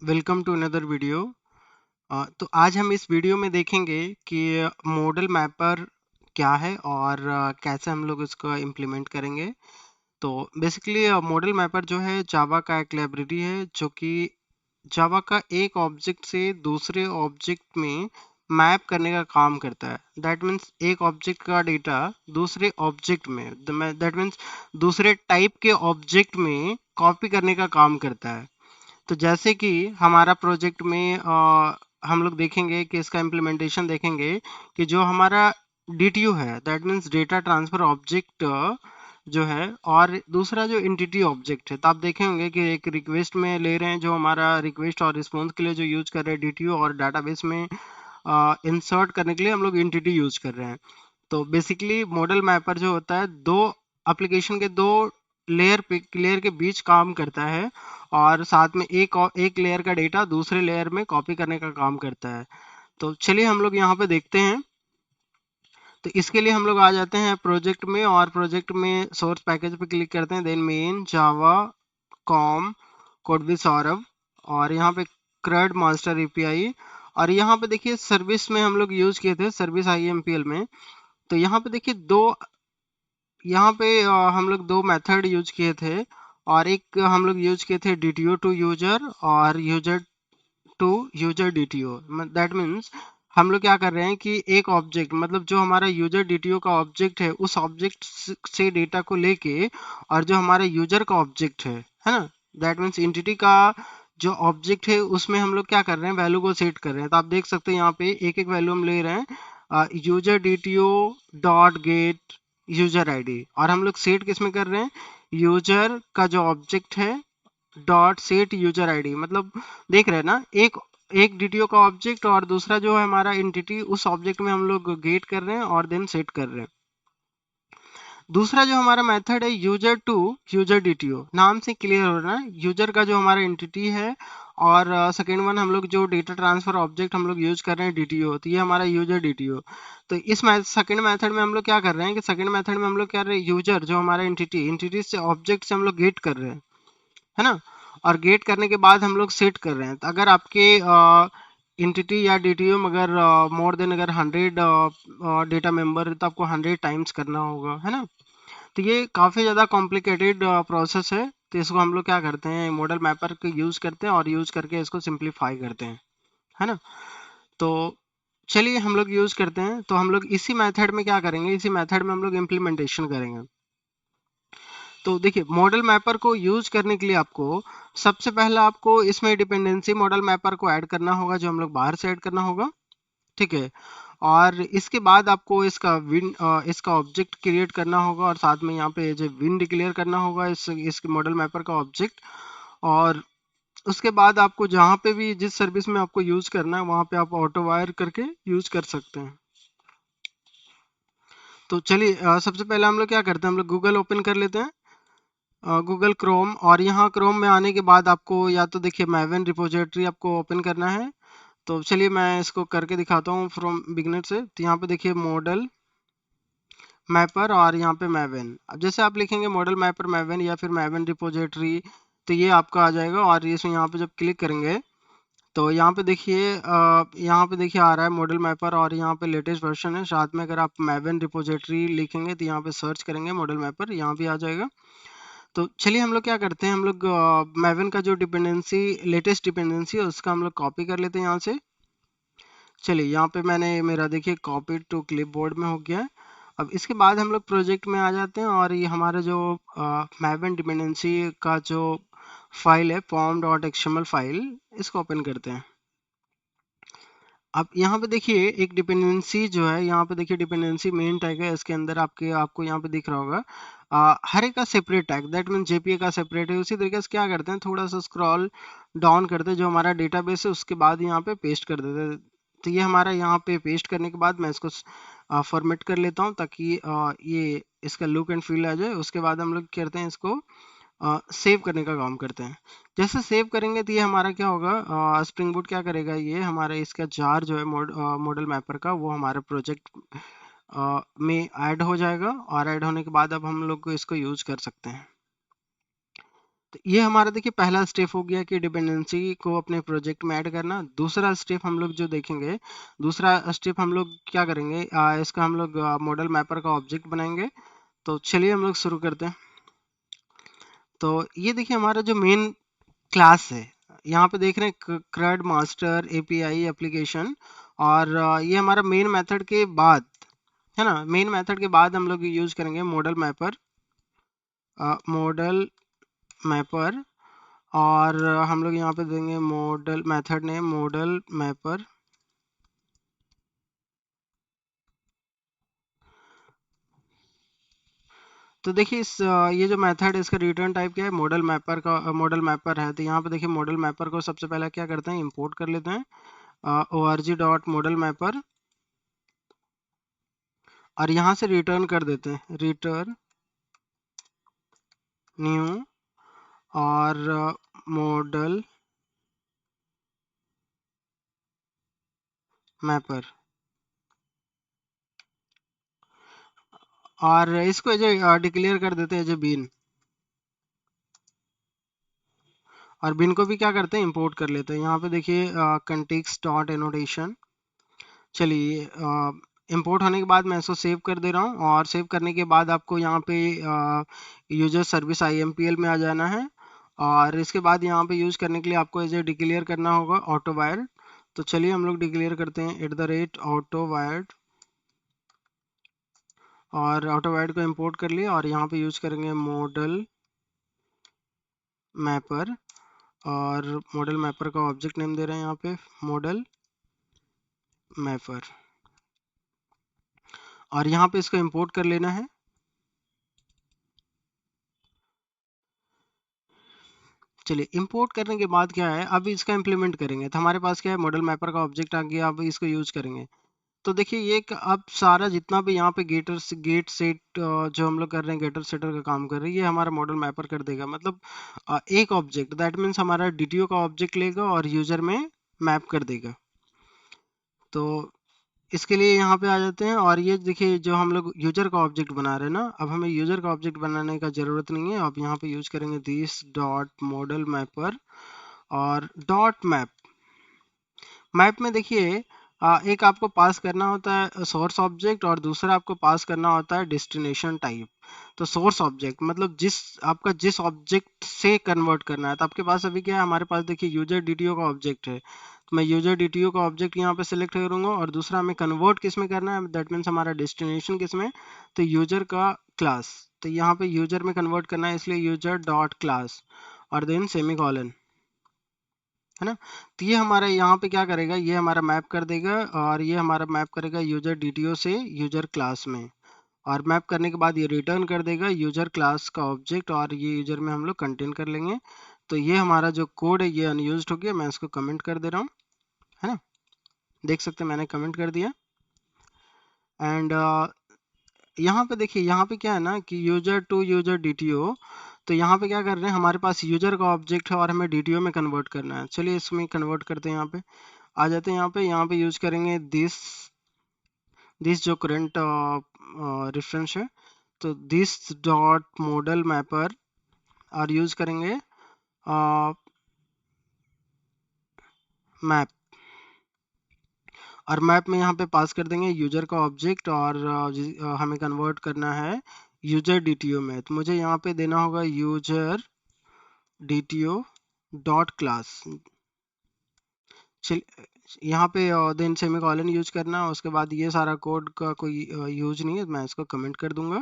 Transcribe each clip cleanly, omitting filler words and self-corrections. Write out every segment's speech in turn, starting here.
Welcome to another video. तो आज हम इस वीडियो में देखेंगे कि मॉडल मैपर क्या है और कैसे हम लोग इसको इम्प्लीमेंट करेंगे। तो बेसिकली मॉडल मैपर जो है जावा का एक लाइब्रेरी है जो कि जावा का एक ऑब्जेक्ट से दूसरे ऑब्जेक्ट में मैप करने का काम करता है। दैट मीन्स एक ऑब्जेक्ट का डेटा दूसरे ऑब्जेक्ट में दैट मीन्स दूसरे टाइप के ऑब्जेक्ट में कॉपी करने का काम करता है। तो जैसे कि हमारा प्रोजेक्ट में हम लोग देखेंगे कि इसका इम्प्लीमेंटेशन देखेंगे कि जो हमारा DTU है that means data transfer object जो है, और दूसरा जो एंटिटी ऑब्जेक्ट है। तो आप देखेंगे कि एक रिक्वेस्ट में ले रहे हैं जो हमारा रिक्वेस्ट और रिस्पॉन्स के लिए जो यूज कर रहे हैं DTU, और डाटाबेस में इंसर्ट करने के लिए हम लोग एंटिटी यूज कर रहे हैं। तो बेसिकली मॉडल मैपर जो होता है दो एप्लीकेशन के दो लेयर के बीच काम करता है, और साथ में एक लेयर का डेटा दूसरे लेयर में कॉपी करने का काम करता है। तो चलिए हम लोग यहाँ पे देखते हैं। तो इसके लिए हम लोग आ जाते हैं प्रोजेक्ट में, और प्रोजेक्ट में सोर्स पैकेज पे क्लिक करते हैं, then main java com code with Saurabh, और यहाँ पे CRUD मास्टर एपीआई, और यहाँ पे देखिए सर्विस में हम लोग यूज किए थे सर्विस IMPL में। तो यहाँ पे देखिए यहाँ पे हम लोग दो मेथड यूज किए थे, और एक हम लोग यूज किए थे DTO टू यूजर और user to user DTO। That means हम लोग क्या कर रहे हैं कि एक ऑब्जेक्ट मतलब जो हमारा यूजर DTO का ऑब्जेक्ट है उस ऑब्जेक्ट से डेटा को लेके, और जो हमारा यूजर का ऑब्जेक्ट है ना, दैट मीन्स एंटिटी का जो ऑब्जेक्ट है उसमें हम लोग क्या कर रहे हैं, वैल्यू को सेट कर रहे हैं। तो आप देख सकते हैं यहाँ पे एक एक वैल्यू हम ले रहे हैं, user DTO dot gate user ID, और हम लोग सेट किस में कर रहे हैं, यूजर का जो ऑब्जेक्ट है डॉट सेट यूजर ID। मतलब देख रहे हैं ना, एक एक DTO का ऑब्जेक्ट और दूसरा जो है हमारा एंटिटी, उस ऑब्जेक्ट में हम लोग गेट कर रहे हैं और देन सेट कर रहे हैं। दूसरा जो हमारा मेथड है यूजर टू यूजर DTO, नाम से क्लियर हो रहा है यूजर का जो हमारा एंटिटी है, और सेकेंड वन हम लोग जो डेटा ट्रांसफर ऑब्जेक्ट हम लोग यूज कर रहे हैं DTO, तो ये हमारा यूजर DTO। तो इस सेकेंड मेथड में हम लोग क्या कर रहे हैं कि सेकेंड मेथड में हम लोग क्या कर रहे हैं, यूजर जो हमारा एंटिटी से ऑब्जेक्ट से हम लोग गेट कर रहे हैं, है ना, और गेट करने के बाद हम लोग सेट कर रहे हैं। तो अगर आपके एंटिटी या DTO में अगर मोर देन अगर 100 डेटा मेंबर है तो आपको 100 टाइम्स करना होगा, है ना। तो ये काफ़ी ज़्यादा कॉम्प्लिकेटेड प्रोसेस है। तो इसको हम लोग क्या करते हैं, मॉडल मैपर का यूज़ करते हैं और यूज़ करके इसको सिंप्लीफाई करते हैं, है ना। तो चलिए हम लोग यूज़ करते हैं। तो हम लोग इसी मेथड में क्या करेंगे, इसी मेथड में हम लोग इम्प्लीमेंटेशन करेंगे। तो देखिए मॉडल मैपर को यूज करने के लिए आपको सबसे पहला आपको इसमें डिपेंडेंसी मॉडल मैपर को ऐड करना होगा, जो हम लोग बाहर से ऐड करना होगा, ठीक है। और इसके बाद आपको इसका ऑब्जेक्ट क्रिएट करना होगा, और साथ में यहाँ पे जो विन डिक्लेयर करना होगा इस मॉडल मैपर का ऑब्जेक्ट। और उसके बाद आपको जहाँ पे भी जिस सर्विस में आपको यूज करना है वहाँ पे आप ऑटो वायर करके यूज कर सकते हैं। तो चलिए सबसे पहले हम लोग क्या करते हैं, हम लोग गूगल ओपन कर लेते हैं, गूगल क्रोम, और यहाँ क्रोम में आने के बाद आपको या तो देखिए मैवन रिपोजिटरी आपको ओपन करना है। तो चलिए मैं इसको करके दिखाता हूँ फ्रॉम बिगनर से। तो यहाँ पे देखिए मॉडल मैपर और यहाँ पे मैवन, अब जैसे आप लिखेंगे मॉडल मैपर मैवन या फिर मैवन रिपोजिटरी, तो ये आपका आ जाएगा। और इसमें यहाँ पे जब क्लिक करेंगे तो यहाँ पे देखिए आ रहा है मॉडल मैपर, और यहाँ पे लेटेस्ट वर्जन है। साथ में अगर आप मैवन रिपोजिटरी लिखेंगे तो यहाँ पे सर्च करेंगे मॉडल मैपर, यहाँ भी आ जाएगा। तो चलिए हम लोग क्या करते हैं, हम लोग मैवन का जो डिपेंडेंसी लेटेस्ट डिपेंडेंसी है उसका हम लोग कॉपी कर लेते हैं यहाँ से। चलिए यहाँ पे मैंने मेरा देखिए कॉपी टू क्लिपबोर्ड में हो गया है। अब इसके बाद हम लोग प्रोजेक्ट में आ जाते हैं, और ये हमारा जो मैवन डिपेंडेंसी का जो फाइल है फॉर्म डॉट एक्सएमएल फाइल, इसको ओपन करते हैं। अब यहाँ पे देखिए एक डिपेंडेंसी जो है, यहाँ पे देखिए डिपेंडेंसी मेन टैग है, इसके अंदर आपको यहाँ पे दिख रहा होगा हर एक का separate tag, that mean JPA का सेपरेट है। उसी तरीके से क्या करते हैं, थोड़ा सा स्क्रॉल डाउन करते हैं, जो हमारा डेटाबेस है उसके बाद यहाँ पे पेस्ट कर देते हैं। तो ये हमारा यहाँ पे पेस्ट करने के बाद मैं इसको फॉर्मेट कर लेता हूँ ताकि ये इसका लुक एंड फील आ जाए। उसके बाद हम लोग करते हैं इसको सेव करने का काम करते हैं। जैसे सेव करेंगे तो ये हमारा क्या होगा, स्प्रिंग बूट क्या करेगा, ये हमारा इसका जार जो है मॉडल मैपर का, वो हमारे प्रोजेक्ट में ऐड हो जाएगा, और ऐड होने के बाद अब हम लोग इसको यूज कर सकते हैं। तो ये हमारा देखिए पहला स्टेप हो गया कि डिपेंडेंसी को अपने प्रोजेक्ट में ऐड करना। दूसरा स्टेप हम लोग जो देखेंगे, दूसरा स्टेप हम लोग क्या करेंगे, इसका हम लोग मॉडल मैपर का ऑब्जेक्ट बनाएंगे। तो चलिए हम लोग शुरू करते हैं। तो ये देखिए हमारा जो मेन क्लास है, यहाँ पे देख रहे हैं CRUD मास्टर API एप्लीकेशन। और ये हमारा मेन मेथड के बाद है ना, मेन मेथड के बाद हम लोग यूज करेंगे मॉडल मैपर। मॉडल मैपर और हम लोग यहाँ पे देंगे model method name model mapper. तो देखिए ये जो मेथड है इसका रिटर्न टाइप क्या है, मॉडल मैपर का मॉडल मैपर है। तो यहाँ पे देखिए मॉडल मैपर को सबसे पहले क्या करते हैं, इंपोर्ट कर लेते हैं org.modelmapper। और यहाँ से रिटर्न कर देते हैं रिटर्न न्यू और मॉडल मैपर। और इसको एज डिक्लेयर कर देते हैं एज बीन। और बिन को भी क्या करते हैं, इंपोर्ट कर लेते हैं। यहाँ पे देखिए कंटेक्स्ट डॉट एनोटेशन। चलिए इंपोर्ट होने के बाद मैं इसको सेव कर दे रहा हूँ। और सेव करने के बाद आपको यहाँ पे यूजर सर्विस IMPL में आ जाना है। और इसके बाद यहाँ पे यूज करने के लिए आपको एज डिक्लेयर करना होगा ऑटो वायर्ड। तो चलिए हम लोग डिक्लेयर करते हैं @ऑटो वायर्ड। और ऑटो वायर्ड को इंपोर्ट कर लिया और यहाँ पे यूज करेंगे मॉडल मैपर। और मॉडल मैपर का ऑब्जेक्ट नेम दे रहे हैं यहाँ पे मॉडल मैपर। और यहाँ पे इसको इंपोर्ट कर लेना है। चलिए इंपोर्ट करने के बाद क्या है, अब इसका इम्प्लीमेंट करेंगे। तो हमारे पास क्या है, मॉडल मैपर का ऑब्जेक्ट आ गया, अब इसको यूज करेंगे। तो देखिए ये अब सारा जितना भी यहाँ पे गेट सेट जो हम लोग कर रहे हैं, गेटर सेटर का काम कर रहे हैं, ये हमारा मॉडल मैपर कर देगा। मतलब एक ऑब्जेक्ट दैट मीन्स हमारा DTO का ऑब्जेक्ट लेगा और यूजर में मैप कर देगा। तो इसके लिए यहाँ पे आ जाते हैं। और ये देखिए जो हम लोग यूजर का ऑब्जेक्ट बना रहे हैं ना, अब हमें यूजर का ऑब्जेक्ट बनाने का जरूरत नहीं है। अब यहाँ पे यूज करेंगे दिस डॉट मॉडल मैपर और डॉट मैप। मैप में देखिए एक आपको पास करना होता है सोर्स ऑब्जेक्ट और दूसरा आपको पास करना होता है डेस्टिनेशन टाइप। तो सोर्स ऑब्जेक्ट मतलब जिस ऑब्जेक्ट से कन्वर्ट करना है। तो आपके पास अभी क्या है, हमारे पास देखिए यूजर DTO का ऑब्जेक्ट है। तो मैं यूजर DTO का ऑब्जेक्ट यहाँ पे सिलेक्ट करूंगा और दूसरा हमें कन्वर्ट किस में करना है, दैट मीन्स हमारा डेस्टिनेशन किस में, तो यूजर का क्लास। तो यहाँ पे यूजर में कन्वर्ट करना है, इसलिए यूजर डॉट क्लास और देन सेमीकोलन, है ना। तो ये हमारा यहाँ पे क्या करेगा, ये हमारा मैप कर देगा और ये हमारा मैप करेगा यूजर DTO से यूजर क्लास में। और मैप करने के बाद ये रिटर्न कर देगा यूजर क्लास का ऑब्जेक्ट और ये यूजर में हम लोग कंटेन कर लेंगे। तो ये हमारा जो कोड है ये अनयूज्ड हो गया। मैं इसको कमेंट कर दे रहा हूँ, है ना। देख सकते हैं मैंने कमेंट कर दिया। एंड यहाँ पे देखिए, यहाँ पे क्या है ना कि यूजर टू यूजर DTO। तो यहाँ पे क्या कर रहे हैं, हमारे पास यूजर का ऑब्जेक्ट है और हमें DTO में कन्वर्ट करना है। चलिए इसमें कन्वर्ट करते हैं। यहाँ पे आ जाते हैं। यहाँ पे यूज करेंगे दिस जो करंट रेफरेंस है। तो दिस डॉट मॉडल मैपर और यूज करेंगे मैप। और मैप में यहाँ पे पास कर देंगे यूजर का ऑब्जेक्ट और हमें कन्वर्ट करना है यूजर DTO में। तो मुझे यहाँ पे देना होगा यूजर DTO डॉट क्लास। यहाँ पे देन सेमीकोलन यूज करना। उसके बाद ये सारा कोड का कोई यूज नहीं है, मैं इसको कमेंट कर दूंगा।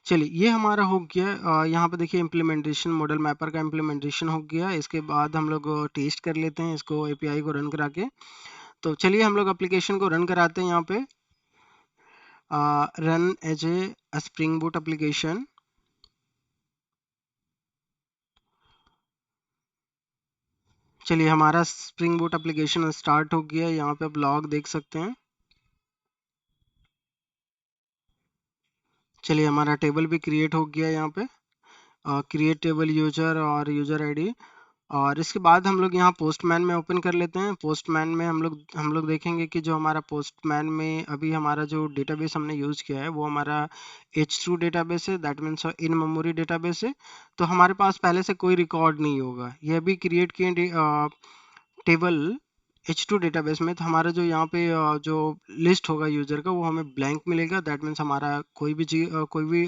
चलिए ये हमारा हो गया। यहाँ पे देखिए इम्प्लीमेंटेशन मॉडल मैपर का इम्प्लीमेंटेशन हो गया। इसके बाद हम लोग टेस्ट कर लेते हैं इसको API को रन करा के। तो चलिए हम लोग एप्लीकेशन को रन कराते हैं। यहाँ पे run as a spring boot application. चलिए हमारा स्प्रिंग बूट एप्लीकेशन स्टार्ट हो गया। यहाँ पे आप लॉग देख सकते हैं। चलिए हमारा टेबल भी क्रिएट हो गया। यहाँ पे क्रिएट टेबल यूजर और यूजर ID। और इसके बाद हम लोग यहाँ पोस्टमैन में ओपन कर लेते हैं। पोस्टमैन में हम लोग देखेंगे कि जो हमारा पोस्टमैन में अभी हमारा जो डेटाबेस हमने यूज़ किया है वो हमारा H2 डेटाबेस है, that means in memory database है। तो हमारे पास पहले से कोई रिकॉर्ड नहीं होगा, यह भी क्रिएट किए टेबल H2 डेटाबेस में। तो हमारा जो यहाँ पे जो लिस्ट होगा यूजर का वो हमें ब्लैंक मिलेगा, दैट मीन्स हमारा कोई भी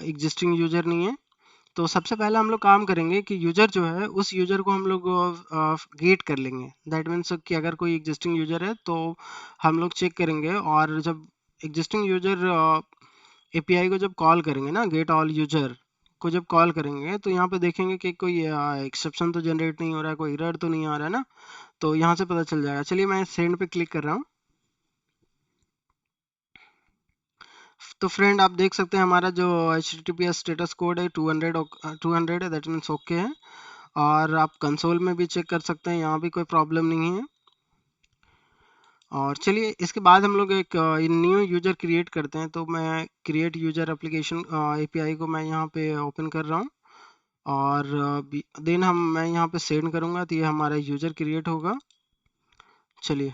एग्जिस्टिंग यूजर नहीं है। तो सबसे पहले हम लोग काम करेंगे कि यूजर जो है उस यूजर को हम लोग गेट कर लेंगे, दैट मीन्स कि अगर कोई एग्जिस्टिंग यूजर है तो हम लोग चेक करेंगे। और जब एग्जिस्टिंग यूजर एपीआई को जब कॉल करेंगे ना, गेट ऑल यूजर को जब कॉल करेंगे तो यहाँ पे देखेंगे कि कोई एक्सेप्शन तो जनरेट नहीं हो रहा है, कोई एरर तो नहीं आ रहा है ना। तो यहाँ से पता चल जाएगा। चलिए मैं सेंड पे क्लिक कर रहा हूँ। तो फ्रेंड आप देख सकते हैं हमारा जो HTTPS स्टेटस कोड है 200 है, दैट मीन्स ओके है। और आप कंसोल में भी चेक कर सकते हैं, यहाँ भी कोई प्रॉब्लम नहीं है। और चलिए इसके बाद हम लोग एक न्यू यूजर क्रिएट करते हैं। तो मैं क्रिएट यूजर एप्लीकेशन एपीआई को मैं यहाँ पे ओपन कर रहा हूँ। और देन मैं यहाँ पे सेंड करूँगा तो ये हमारा यूजर क्रिएट होगा। चलिए,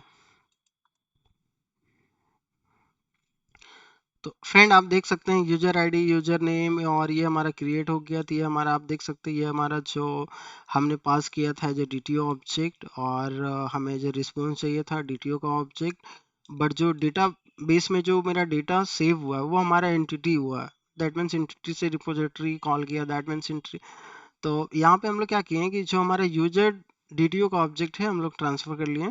तो फ्रेंड आप देख सकते हैं यूजर आईडी, यूजर नेम, और ये हमारा क्रिएट हो गया। तो ये हमारा, आप देख सकते हैं ये हमारा जो हमने पास किया था जो डीटीओ ऑब्जेक्ट, और हमें जो रिस्पॉन्स चाहिए था डीटीओ का ऑब्जेक्ट। बट जो डेटा बेस में जो मेरा डेटा सेव हुआ है वो हमारा एंटिटी हुआ है, दैट मीन्स एंटिटी से रिपोजिटरी कॉल किया, दैट मीन्स एंटिटी। तो यहाँ पे हम लोग क्या किए हैं कि जो हमारा यूजर डीटीओ का ऑब्जेक्ट है हम लोग ट्रांसफर कर लिए।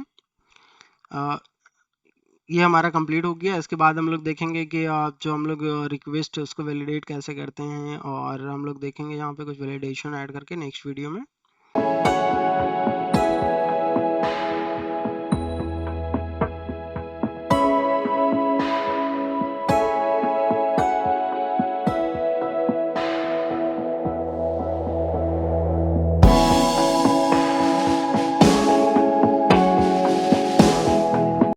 ये हमारा कंप्लीट हो गया। इसके बाद हम लोग देखेंगे कि जो हम लोग रिक्वेस्ट है उसको वैलिडेट कैसे करते हैं, और हम लोग देखेंगे यहाँ पे कुछ वैलिडेशन ऐड करके नेक्स्ट वीडियो में।